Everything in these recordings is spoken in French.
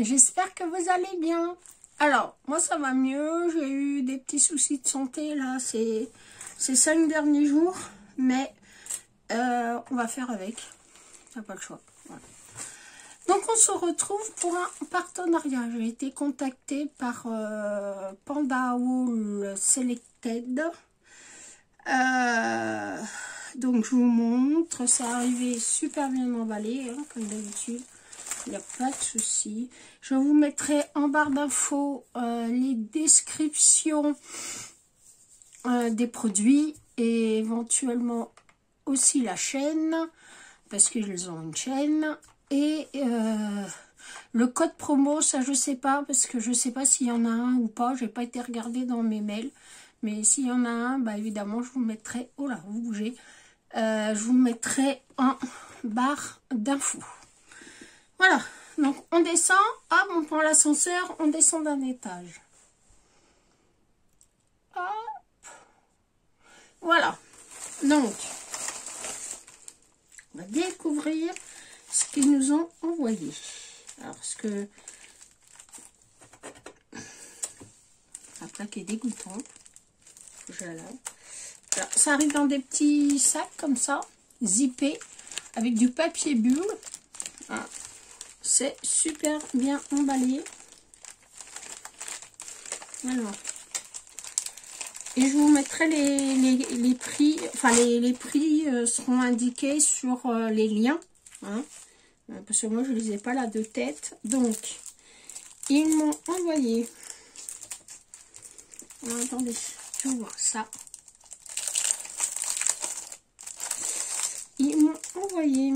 j'espère que vous allez bien. Alors, moi ça va mieux, j'ai eu des petits soucis de santé là ces 5 derniers jours, mais on va faire avec, on n'a pas le choix. Voilà. Donc on se retrouve pour un partenariat. J'ai été contactée par Panda Wool Selected. Donc je vous montre, c'est arrivé super bien emballé, hein, comme d'habitude. Il n'y a pas de souci. Je vous mettrai en barre d'infos les descriptions des produits et éventuellement aussi la chaîne, parce qu'ils ont une chaîne. Et le code promo, ça je sais pas, parce que je sais pas s'il y en a un ou pas. J'ai pas été regarder dans mes mails. Mais s'il y en a un, bah évidemment, je vous mettrai... Oh là, vous bougez. Je vous mettrai en barre d'infos. Voilà, donc on descend, hop, on prend l'ascenseur, on descend d'un étage. Hop. Voilà, donc on va découvrir ce qu'ils nous ont envoyé. Alors, ce que la plaque est dégoûtante. Je la lave. Alors, ça arrive dans des petits sacs comme ça, zippés, avec du papier bulle. Voilà. C'est super bien emballé. Alors. Et je vous mettrai les prix. Enfin, les prix seront indiqués sur les liens. Hein, parce que moi, je ne les ai pas là de tête. Donc, ils m'ont envoyé. Alors, attendez, je vais voir ça. Ils m'ont envoyé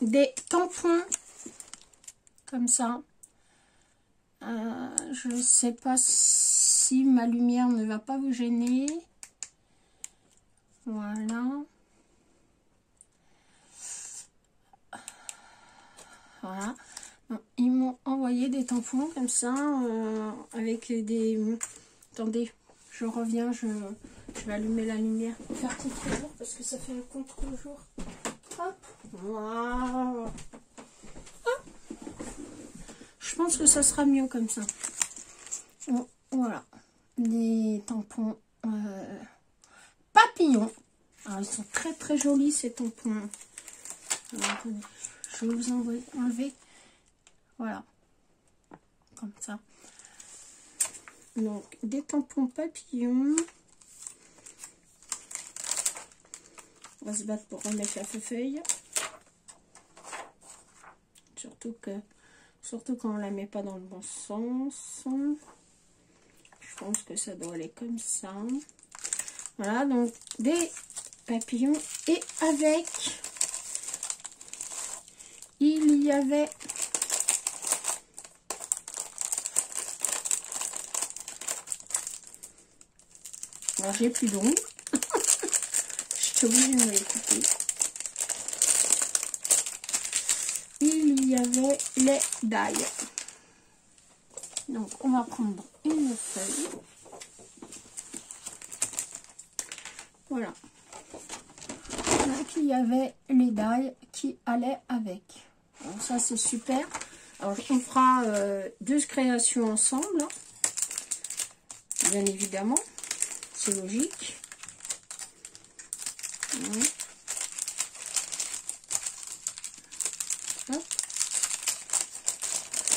des tampons comme ça. Je ne sais pas si ma lumière ne va pas vous gêner. Voilà. Voilà. Donc, ils m'ont envoyé des tampons comme ça avec des... Attendez, je reviens, je vais allumer la lumière pour faire contre-jour parce que ça fait un contre-jour. Hop, voilà. Hop. Je pense que ça sera mieux comme ça. Bon, voilà, les tampons papillons. Alors, ils sont très très jolis ces tampons. Alors, attendez, je vais vous enlever. Voilà, comme ça. Donc, des tampons papillons. On va se battre pour remettre la feuille. Surtout quand on la met pas dans le bon sens. Je pense que ça doit aller comme ça. Voilà, donc des papillons. Et avec, il y avait alors j'ai plus d'ongles. Je suis obligée de me les couper. Il y avait les dailles. Donc on va prendre une feuille. Voilà. Donc il y avait les dailles qui allaient avec. Alors ça c'est super. Alors on fera 2 créations ensemble. Bien évidemment. C'est logique. Voilà. Hop.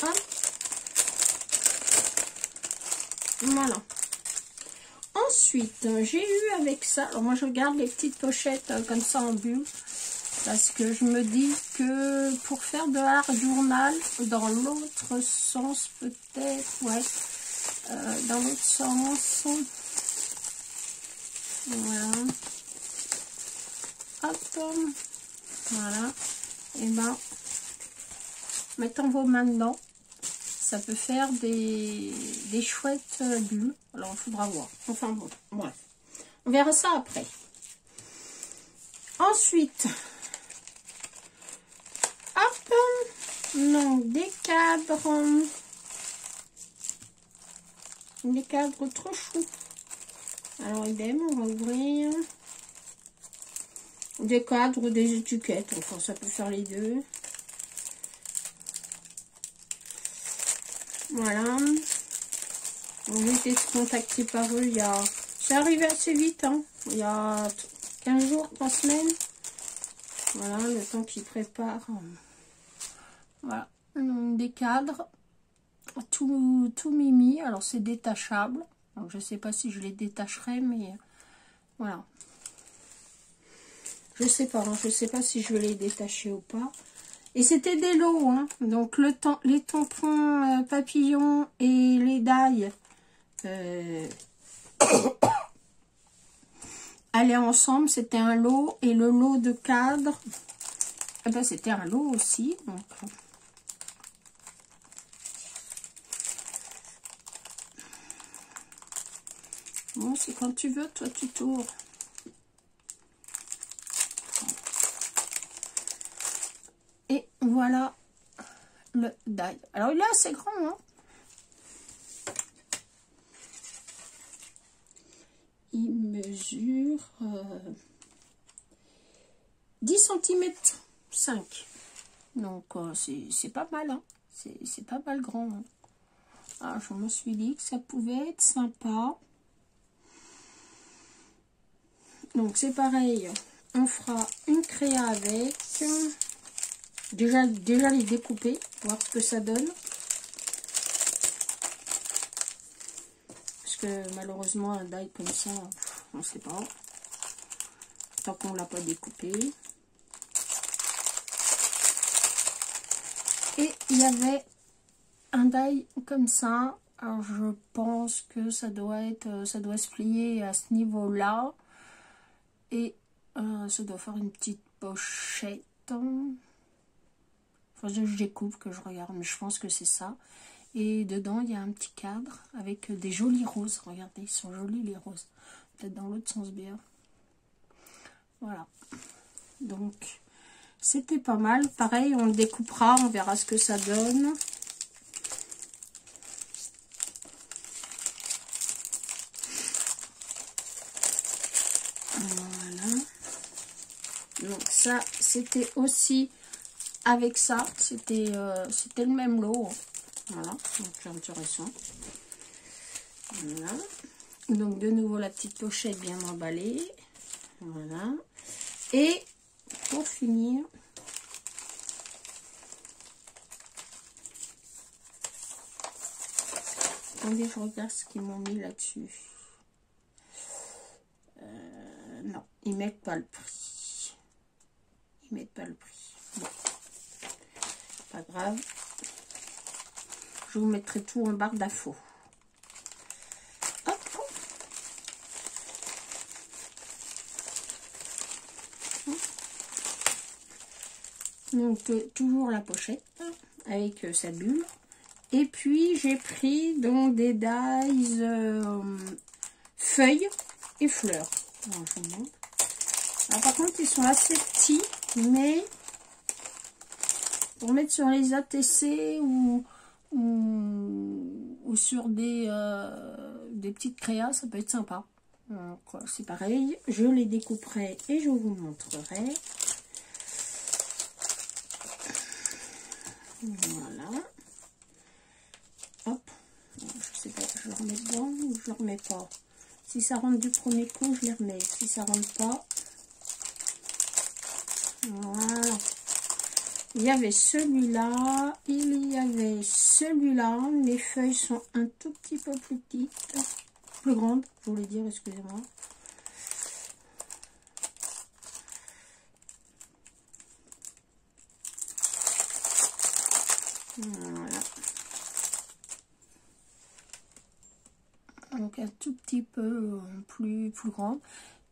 Hop. Voilà. Ensuite, j'ai eu avec ça, alors moi je garde les petites pochettes comme ça en bulle, parce que je me dis que pour faire de l'art journal, dans l'autre sens peut-être, ouais, dans l'autre sens, voilà, hop, voilà, et ben, mettant vos mains dedans, ça peut faire des chouettes bulles. Alors, il faudra voir. Enfin, bon, bref. On verra ça après. Ensuite, hop, donc des cadres. Des cadres trop choux. Alors, idem, on va ouvrir. Des cadres, des étiquettes. Enfin, ça peut faire les deux. Voilà. J'ai été contactée par eux il y a... C'est arrivé assez vite, hein. Il y a 15 jours, 3 semaines. Voilà, le temps qu'ils préparent. Voilà. Donc, des cadres. Tout mimi. Alors, c'est détachable. Donc, je ne sais pas si je les détacherai, mais voilà. Je sais pas. Hein, je sais pas si je vais les détacher ou pas. Et c'était des lots. Hein. Donc, les tampons papillons et les dailles allaient ensemble. C'était un lot. Et le lot de cadres, eh ben, c'était un lot aussi. Donc, bon, c'est quand tu veux, toi tu tournes. Et voilà le die. Alors il est assez grand, hein. Il mesure 10 cm 5. Donc c'est pas mal, hein. C'est pas mal grand. Hein. Ah, je me suis dit que ça pouvait être sympa. Donc c'est pareil, on fera une créa avec. Déjà les découper, voir ce que ça donne. Parce que malheureusement un die comme ça, on ne sait pas. Tant qu'on ne l'a pas découpé. Et il y avait un die comme ça. Alors je pense que ça doit se plier à ce niveau-là. Et ça doit faire une petite pochette. Enfin, je découvre que je regarde, mais je pense que c'est ça. Et dedans, il y a un petit cadre avec des jolis roses. Regardez, ils sont jolis les roses. Peut-être dans l'autre sens bien. Voilà. Donc, c'était pas mal. Pareil, on le découpera, on verra ce que ça donne. Voilà. Donc ça, c'était aussi avec ça. C'était le même lot. Voilà, donc c'est intéressant. Voilà. Donc de nouveau la petite pochette bien emballée. Voilà. Et pour finir, attendez, je regarde ce qu'ils m'ont mis là-dessus. Non, ils mettent pas le prix. Ils mettent pas le prix. Bon, pas grave. Je vous mettrai tout en barre d'infos. Hop. Donc toujours la pochette avec sa bulle. Et puis j'ai pris donc des dies feuilles et fleurs. Alors, je vous montre. Alors, par contre ils sont assez petits, mais pour mettre sur les ATC ou sur des petites créas, ça peut être sympa. C'est pareil, je les découperai et je vous montrerai. Voilà. Hop. Je sais pas, je le remets dedans ou je le remets pas. Si ça rentre du premier coup, je les remets. Si ça rentre pas, voilà. Il y avait celui-là, il y avait celui-là. Les feuilles sont un tout petit peu plus petites, plus grandes, je voulais dire, excusez-moi. Voilà. Donc un tout petit peu plus grand.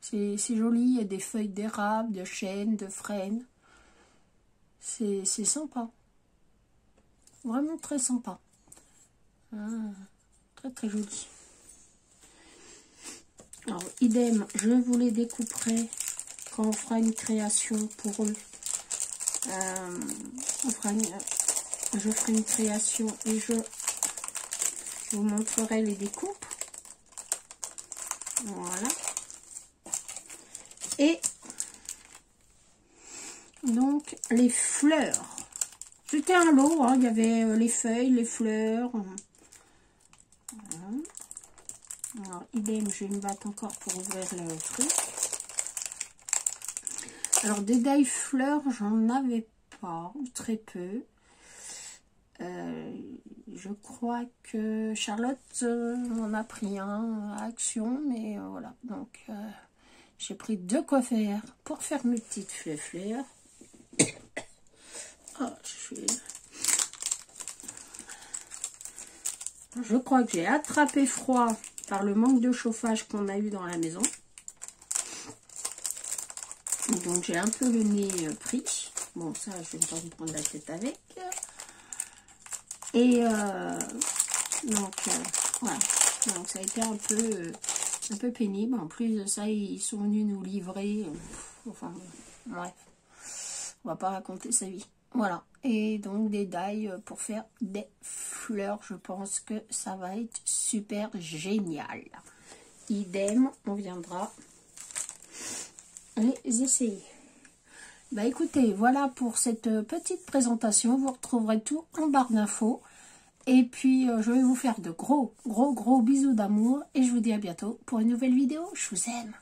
C'est joli, il y a des feuilles d'érable, de chêne, de frêne. C'est sympa. Vraiment très sympa. Très très joli. Alors idem, je vous les découperai quand on fera une création pour eux. Je ferai une création et je vous montrerai les découpes. Voilà. Et donc les fleurs. C'était un lot, hein. Il y avait les feuilles, les fleurs. Alors, idem, je vais me battre encore pour ouvrir le truc. Alors, des die fleurs, j'en avais pas, ou très peu. Je crois que Charlotte en a pris un à Action, mais voilà. Donc, j'ai pris 2 coffres pour faire mes petites fleurs. Oh, je crois que j'ai attrapé froid par le manque de chauffage qu'on a eu dans la maison. Donc, j'ai un peu le nez pris. Bon, ça, je vais pas me prendre la tête avec. Et donc, voilà. Donc, ça a été un peu pénible. En plus de ça, ils sont venus nous livrer. Enfin, bref. On va pas raconter sa vie. Voilà. Et donc, des die pour faire des fleurs. Je pense que ça va être super génial. Idem, on viendra les essayer. Bah écoutez, voilà pour cette petite présentation. Vous retrouverez tout en barre d'infos. Et puis, je vais vous faire de gros bisous d'amour. Et je vous dis à bientôt pour une nouvelle vidéo. Je vous aime.